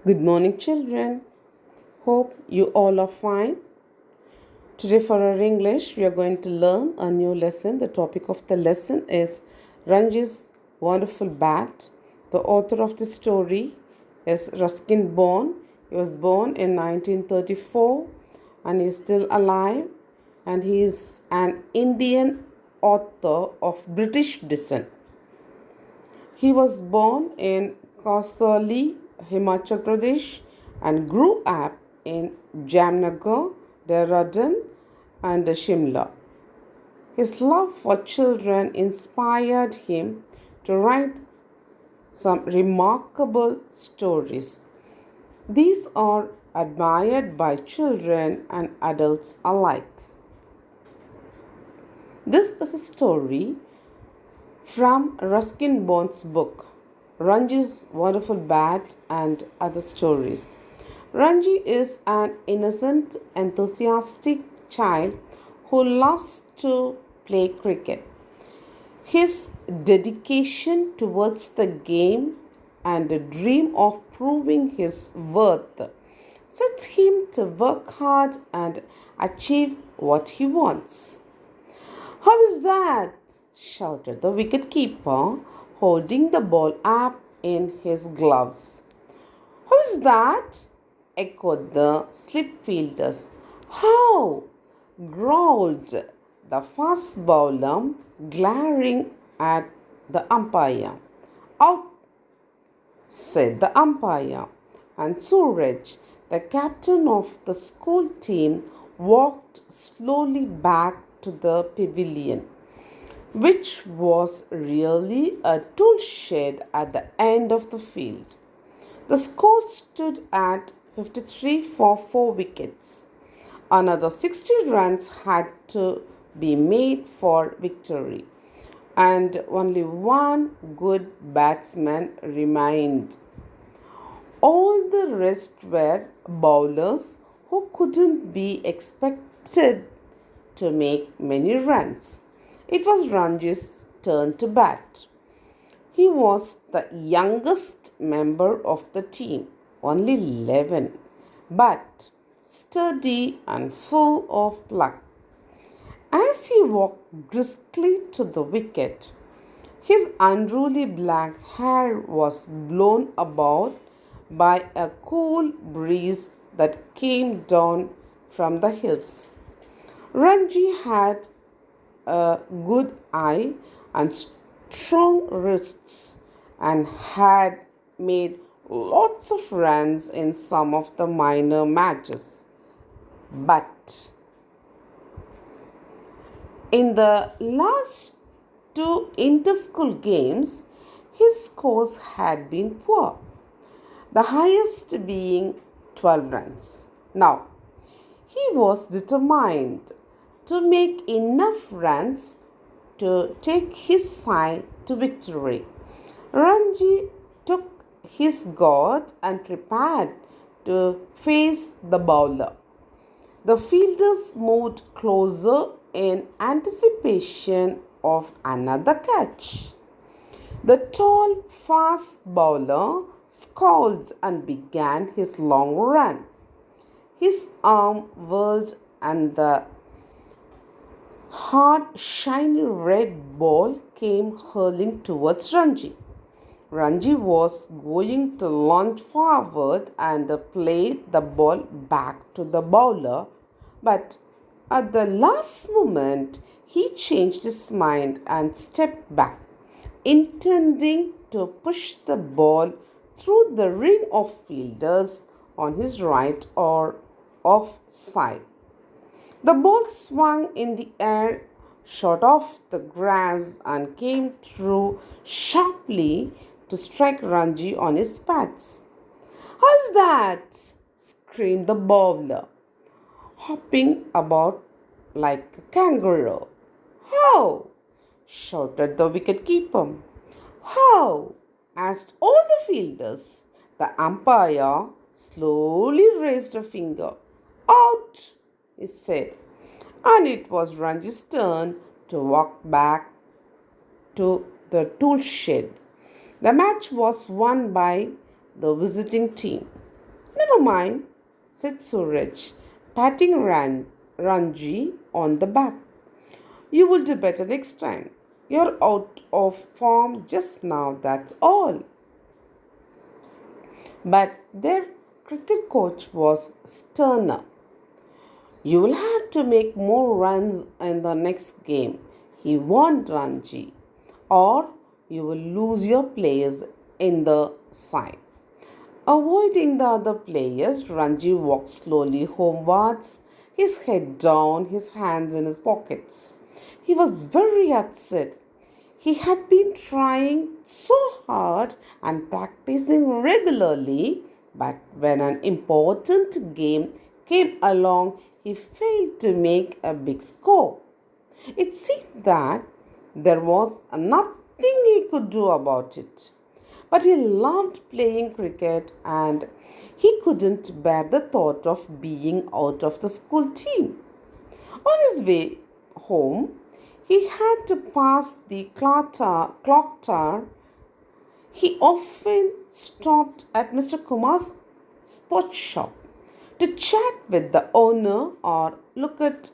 Good morning, children. Hope you all are fine. Today, for our English, we are going to learn a new lesson. The topic of the lesson is Ranji's Wonderful Bat. The author of the story is Ruskin Bond. He was born in 1934 and he is still alive. And he is an Indian author of British descent. He was born in Kausali, Himachal Pradesh and grew up in Jamnagar, Dehradun and Shimla. His love for children inspired him to write some remarkable stories. These are admired by children and adults alike. This is a story from Ruskin Bond's book, Ranji's Wonderful Bat and Other Stories. Ranji is an innocent, enthusiastic child who loves to play cricket. His dedication towards the game and a dream of proving his worth sets him to work hard and achieve what he wants. How is that? Shouted the wicket-keeper, holding the ball up in his gloves. How is that? Echoed the slip fielders. How? Growled the fast bowler, glaring at the umpire. Out, said the umpire, and Suraj, the captain of the school team, walked slowly back to the pavilion, which was really a tool shed at the end of the field. The score stood at 53 for 4 wickets. Another 60 runs had to be made for victory, and only one good batsman remained. All the rest were bowlers who couldn't be expected to make many runs. It was Ranji's turn to bat. He was the youngest member of the team, only 11, but sturdy and full of pluck. As he walked briskly to the wicket, his unruly black hair was blown about by a cool breeze that came down from the hills. Ranji had a good eye and strong wrists and had made lots of runs in some of the minor matches. But in the last two inter-school games, his scores had been poor, the highest being 12 runs. Now, he was determined to make enough runs to take his side to victory. Ranji took his guard and prepared to face the bowler. The fielders moved closer in anticipation of another catch. The tall, fast bowler scowled and began his long run. His arm whirled and the hard, shiny red ball came hurling towards Ranji. Ranji was going to launch forward and play the ball back to the bowler, but at the last moment he changed his mind and stepped back, intending to push the ball through the ring of fielders on his right or off side. The ball swung in the air, shot off the grass, and came through sharply to strike Ranji on his pads. How's that? Screamed the bowler, hopping about like a kangaroo. How? Shouted the wicket-keeper. How? Asked all the fielders. The umpire slowly raised a finger. Out, he said, and it was Ranji's turn to walk back to the tool shed. The match was won by the visiting team. Never mind, said Suraj, patting Ranji on the back. You will do better next time. You're out of form just now, that's all. But their cricket coach was sterner. You will have to make more runs in the next game, he warned Ranji, or you will lose your players in the side. Avoiding the other players, Ranji walked slowly homewards, his head down, his hands in his pockets. He was very upset. He had been trying so hard and practicing regularly, but when an important game came along, he failed to make a big score. It seemed that there was nothing he could do about it. But he loved playing cricket and he couldn't bear the thought of being out of the school team. On his way home, he had to pass the clock tower. He often stopped at Mr. Kumar's sports shop to chat with the owner or look at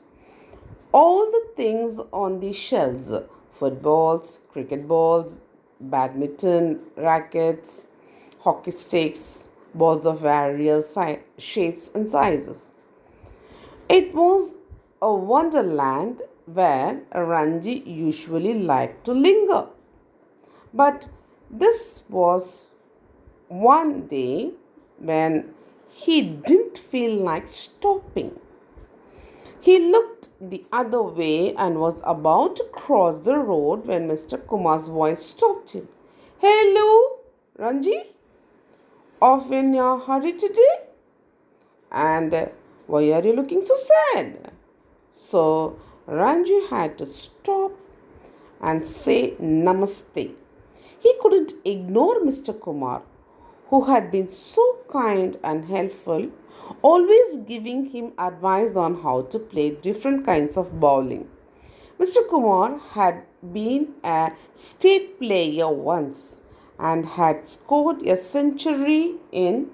all the things on the shelves: footballs, cricket balls, badminton rackets, hockey sticks, balls of various shapes and sizes. It was a wonderland where Ranji usually liked to linger. But this was one day when he didn't feel like stopping. He looked the other way and was about to cross the road when Mr. Kumar's voice stopped him. Hello, Ranji? Off in your hurry today? And why are you looking so sad? So Ranji had to stop and say namaste. He couldn't ignore Mr. Kumar, who had been so kind and helpful, always giving him advice on how to play different kinds of bowling. Mr. Kumar had been a state player once and had scored a century in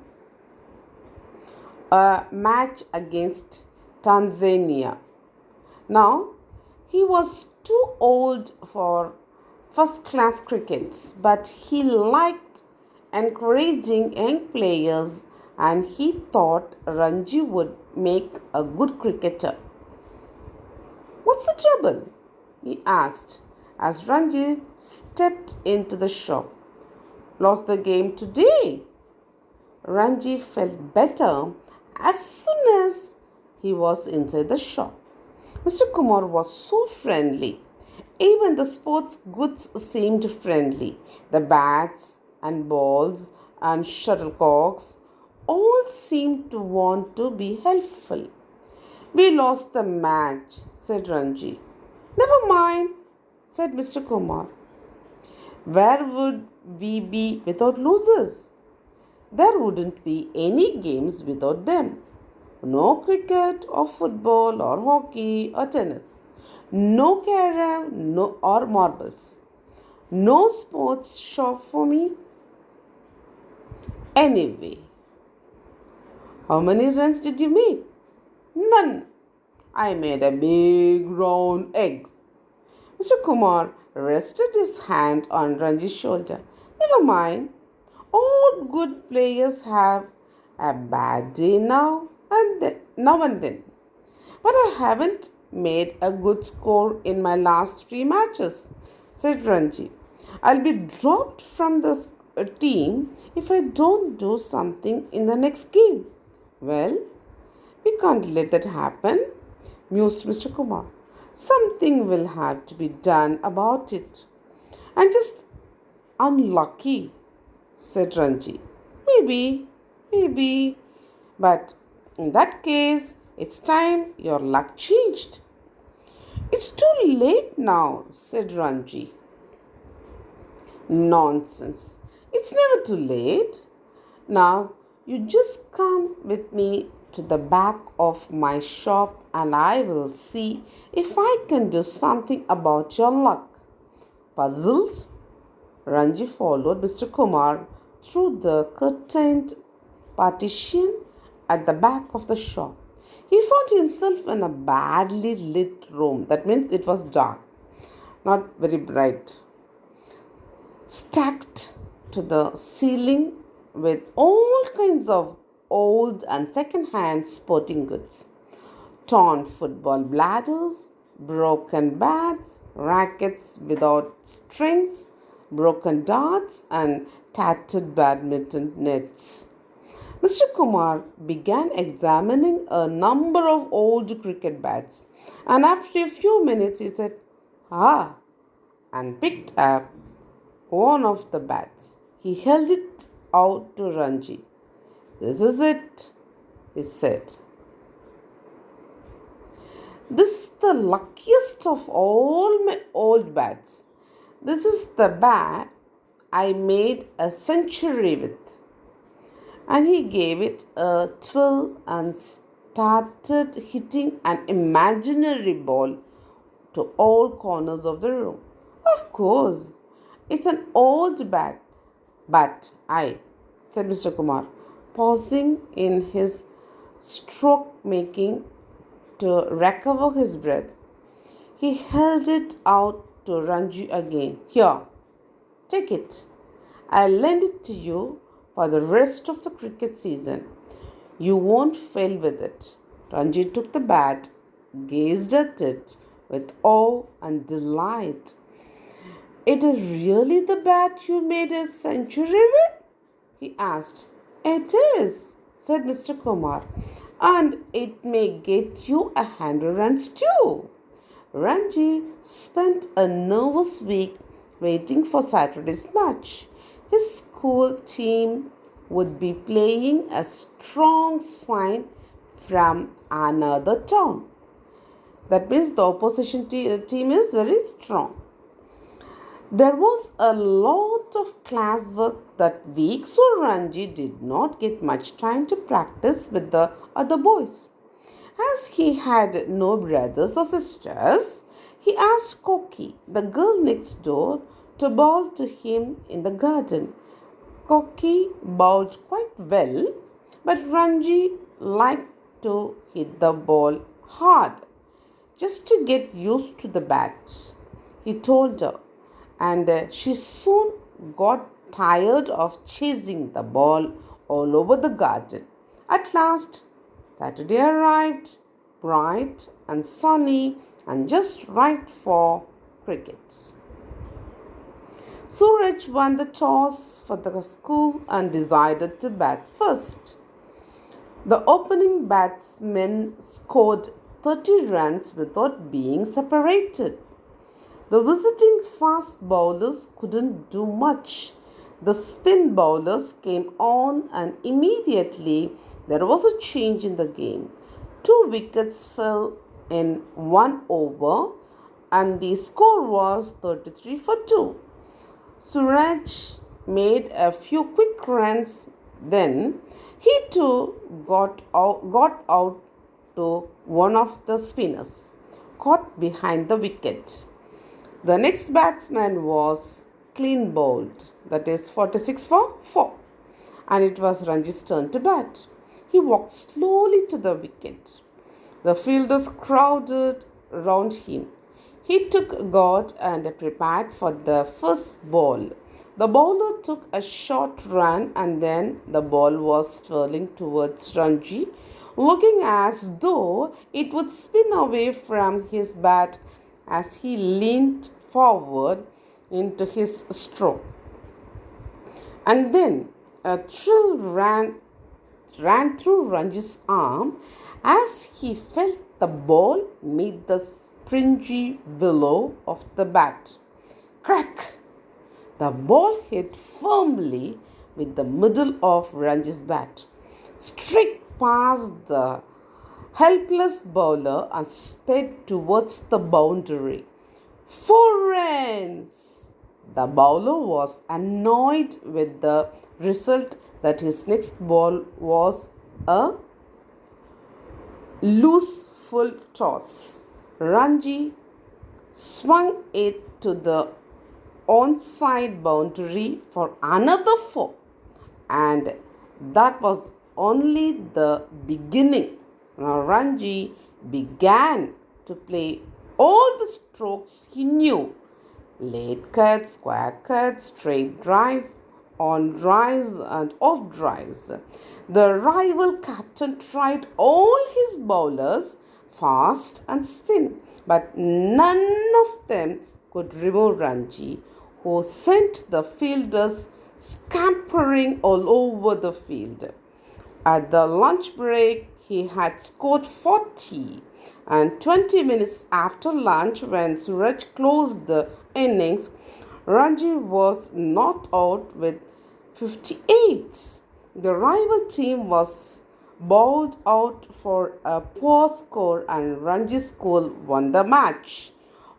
a match against Tanzania. Now, he was too old for first class cricket, but he liked encouraging young players and he thought Ranji would make a good cricketer. What's the trouble? He asked as Ranji stepped into the shop. Lost the game today. Ranji felt better as soon as he was inside the shop. Mr. Kumar was so friendly. Even the sports goods seemed friendly. The bats and balls and shuttlecocks all seemed to want to be helpful. We lost the match, said Ranji. Never mind, said Mr. Kumar. Where would we be without losers? There wouldn't be any games without them. No cricket or football or hockey or tennis. No carom no or marbles. No sports shop for me. Anyway, how many runs did you make? None. I made a big round egg. Mr. Kumar rested his hand on Ranji's shoulder. Never mind. All good players have a bad day now and then. But I haven't made a good score in my last 3 matches, said Ranji. I'll be dropped from the team if I don't do something in the next game. Well, we can't let that happen, mused Mr. Kumar. Something will have to be done about it. I'm just unlucky, said Ranji. Maybe. But in that case, it's time your luck changed. It's too late now, said Ranji. Nonsense. It's never too late. Now, you just come with me to the back of my shop and I will see if I can do something about your luck. Puzzled, Ranji followed Mr. Kumar through the curtained partition at the back of the shop. He found himself in a badly lit room. That means it was dark, not very bright, stacked to the ceiling with all kinds of old and second-hand sporting goods. Torn football bladders, broken bats, rackets without strings, broken darts, and tattered badminton nets. Mr. Kumar began examining a number of old cricket bats, and after a few minutes he said, "Ah," and picked up one of the bats. He held it out to Ranji. "This is it," he said. "This is the luckiest of all my old bats. This is the bat I made a century with." And he gave it a twirl and started hitting an imaginary ball to all corners of the room. "Of course, it's an old bat, but said Mr. Kumar, pausing in his stroke making to recover his breath. He held it out to Ranji again. "Here, take it. I'll lend it to you for the rest of the cricket season. You won't fail with it." Ranji took the bat, gazed at it with awe and delight. "It is really the bat you made a century with?" he asked. "It is," said Mr. Kumar, "and it may get you 100 runs too." Ranji spent a nervous week waiting for Saturday's match. His school team would be playing a strong side from another town. That means the opposition team is very strong. There was a lot of classwork that week, so Ranji did not get much time to practice with the other boys. As he had no brothers or sisters, he asked Koki, the girl next door, to bowl to him in the garden. Koki bowled quite well, but Ranji liked to hit the ball hard just to get used to the bat, he told her, and she soon got tired of chasing the ball all over the garden. At last, Saturday arrived, bright and sunny and just right for cricket. Suraj won the toss for the school and decided to bat first. The opening batsman scored 30 runs without being separated. The visiting fast bowlers couldn't do much. The spin bowlers came on, and immediately there was a change in the game. 2 wickets fell in 1 over, and the score was 33 for 2. Suraj made a few quick runs. Then he too got out to one of the spinners, caught behind the wicket. The next batsman was clean bowled, that is 46 for 4, and it was Ranji's turn to bat. He walked slowly to the wicket. The fielders crowded round him. He took guard and prepared for the first ball. The bowler took a short run, and then the ball was twirling towards Ranji, looking as though it would spin away from his bat as he leaned forward into his stroke. And then a thrill ran through Ranji's arm as he felt the ball meet the springy willow of the bat. Crack! The ball hit firmly with the middle of Ranji's bat, struck past the helpless bowler and sped towards the boundary. 4 runs! The bowler was annoyed with the result that his next ball was a loose full toss. Ranji swung it to the onside boundary for another 4, and that was only the beginning. Now Ranji began to play all the strokes he knew: late cuts, square cuts, straight drives, on drives, and off drives. The rival captain tried all his bowlers fast and spin, but none of them could remove Ranji, who sent the fielders scampering all over the field. At the lunch break, he had scored 40, and 20 minutes after lunch, when Suraj closed the innings, Ranji was not out with 58. The rival team was bowled out for a poor score, and Ranji's school won the match.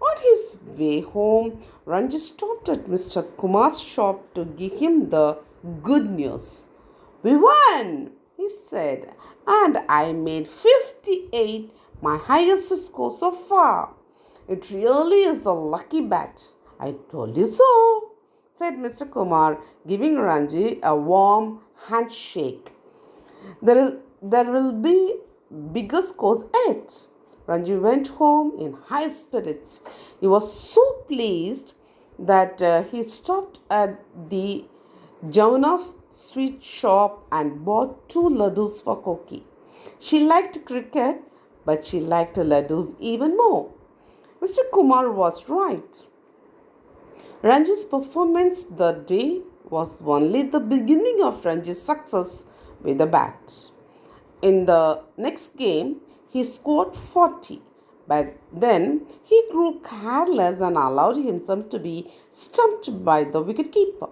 On his way home, Ranji stopped at Mr. Kumar's shop to give him the good news. "We won," he said, "and I made 58, my highest score so far. It really is a lucky bat." "I told you so," said Mr. Kumar, giving Ranji a warm handshake. There will be bigger scores yet." Ranji went home in high spirits. He was so pleased that he stopped at the Jauna's sweet shop and bought 2 laddus for Koki. She liked cricket, but she liked laddus even more. Mr. Kumar was right. Ranji's performance that day was only the beginning of Ranji's success with the bat. In the next game, he scored 40, but then he grew careless and allowed himself to be stumped by the wicketkeeper.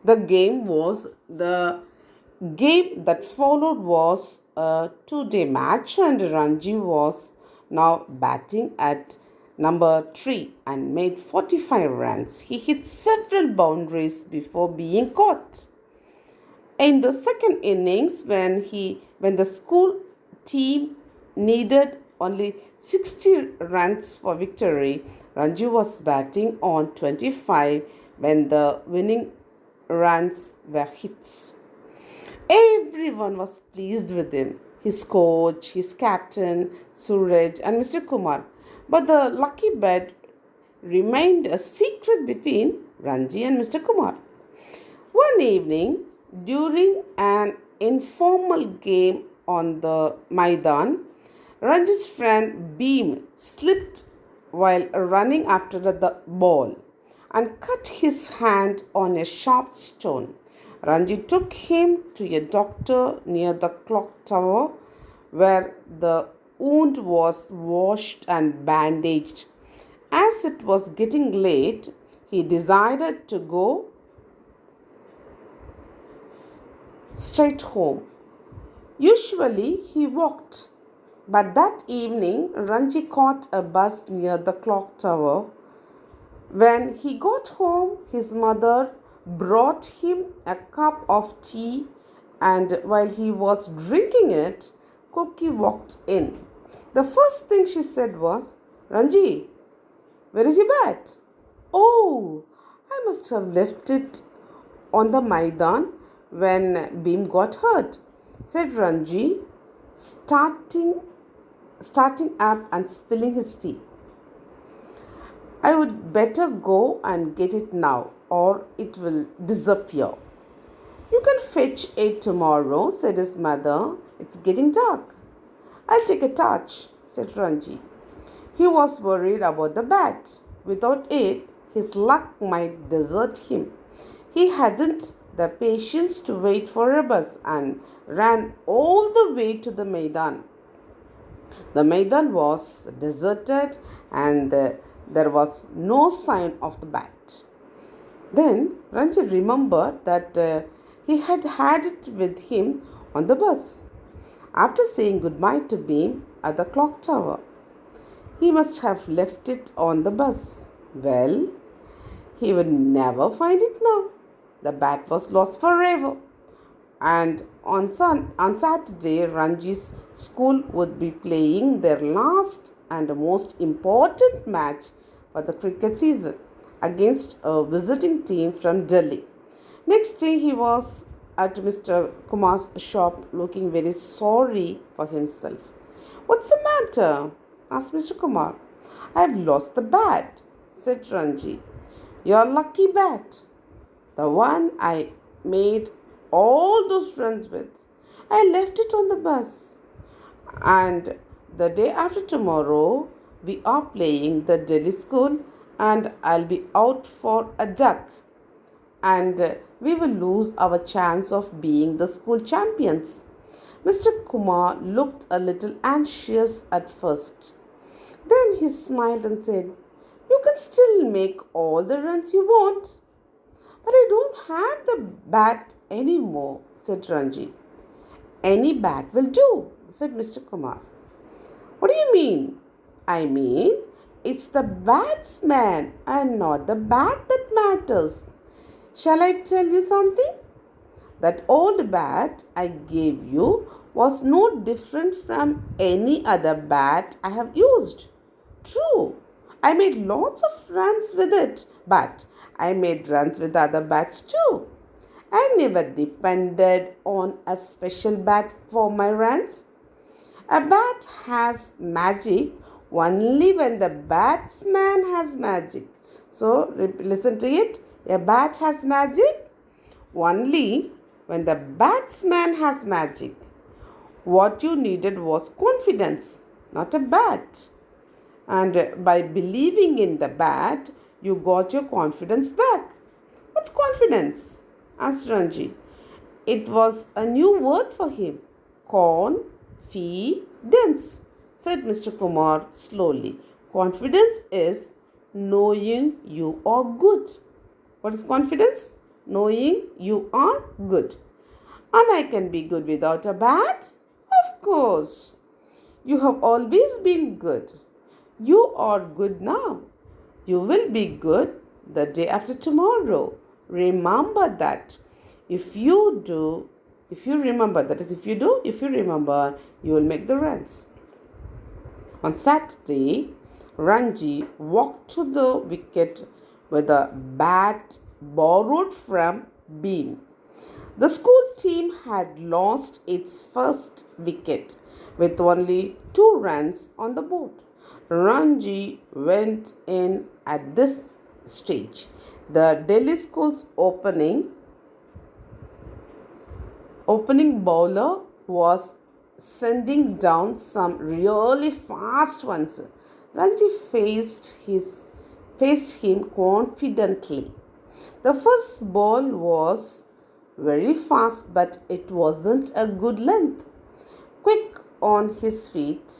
The game that followed was a 2-day match, and Ranji was now batting at number 3 and made 45 runs. He hit several boundaries before being caught. In the second innings, when the school team needed only 60 runs for victory, Ranji was batting on 25 when the winning runs were hits. Everyone was pleased with him, his coach, his captain, Suraj, and Mr. Kumar. But the lucky bet remained a secret between Ranji and Mr. Kumar. One evening, during an informal game on the Maidan, Ranji's friend Beam slipped while running after the ball and cut his hand on a sharp stone. Ranji took him to a doctor near the clock tower, where the wound was washed and bandaged. As it was getting late, he decided to go straight home. Usually he walked, but that evening Ranji caught a bus near the clock tower. When he got home, his mother brought him a cup of tea, and while he was drinking it, Koki walked in. The first thing she said was, "Ranji, where is your bat?" "Oh, I must have left it on the Maidan when Beam got hurt," said Ranji, starting up and spilling his tea. "I would better go and get it now, or it will disappear." "You can fetch it tomorrow," said his mother. "It's getting dark." "I'll take a torch," said Ranji. He was worried about the bat. Without it, his luck might desert him. He hadn't the patience to wait for a bus and ran all the way to the Maidan. The Maidan was deserted, and there was no sign of the bat. Then Ranji remembered that he had it with him on the bus. After saying goodbye to Beam at the clock tower, he must have left it on the bus. Well, he would never find it now. The bat was lost forever. And on Saturday, Ranji's school would be playing their last and most important match for the cricket season against a visiting team from Delhi. Next day, he was at Mr. Kumar's shop looking very sorry for himself. What's the matter? Asked Mr. Kumar. I've lost the bat, said Ranji. Your lucky bat. The one I made all those runs with. I left it on the bus. And the day after tomorrow, we are playing the Delhi school, and I'll be out for a duck. And we will lose our chance of being the school champions. Mr. Kumar looked a little anxious at first. Then he smiled and said, You can still make all the runs you want. But I don't have the bat anymore, said Ranji. Any bat will do, said Mr. Kumar. What do you mean? I mean, it's the batsman and not the bat that matters. Shall I tell you something? That old bat I gave you was no different from any other bat I have used. True, I made lots of runs with it, but I made runs with other bats too. I never depended on a special bat for my runs. A bat has magic only when the batsman has magic. So, listen to it. A bat has magic only when the batsman has magic. What you needed was confidence, not a bat. And by believing in the bat, you got your confidence back. What's confidence? Asked Ranji. It was a new word for him. Confidence, said Mr. Kumar slowly. Confidence is knowing you are good. What is confidence? Knowing you are good. And I can be good without a bat? Of course. You have always been good. You are good now. You will be good the day after tomorrow. Remember that. If you remember, you will make the runs. On Saturday, Ranji walked to the wicket with a bat borrowed from Beam. The school team had lost its first wicket with only 2 runs on the board. Ranji went in at this stage. The Delhi school's opening bowler was sending down some really fast ones. Ranji faced him confidently. The first ball was very fast, but it wasn't a good length. Quick on his feet,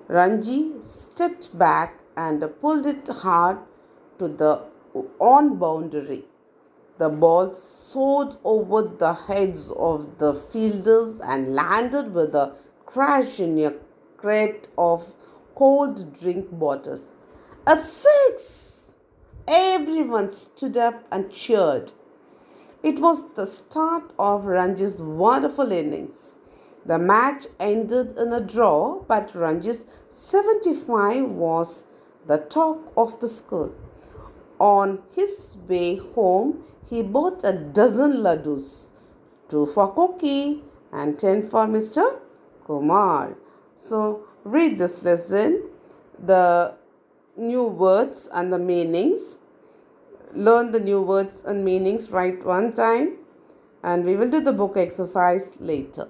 Ranji stepped back and pulled it hard to the on boundary. The ball soared over the heads of the fielders and landed with a crash in a crate of cold drink bottles. A six! Everyone stood up and cheered. It was the start of Ranji's wonderful innings. The match ended in a draw, but Ranji's 75 was the talk of the school. On his way home, he bought a dozen laddus, 2 for Koki and 10 for Mr. Kumar. So, read this lesson, the new words and the meanings. Learn the new words and meanings, write one time, and we will do the book exercise later.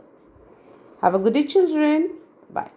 Have a good day, children. Bye.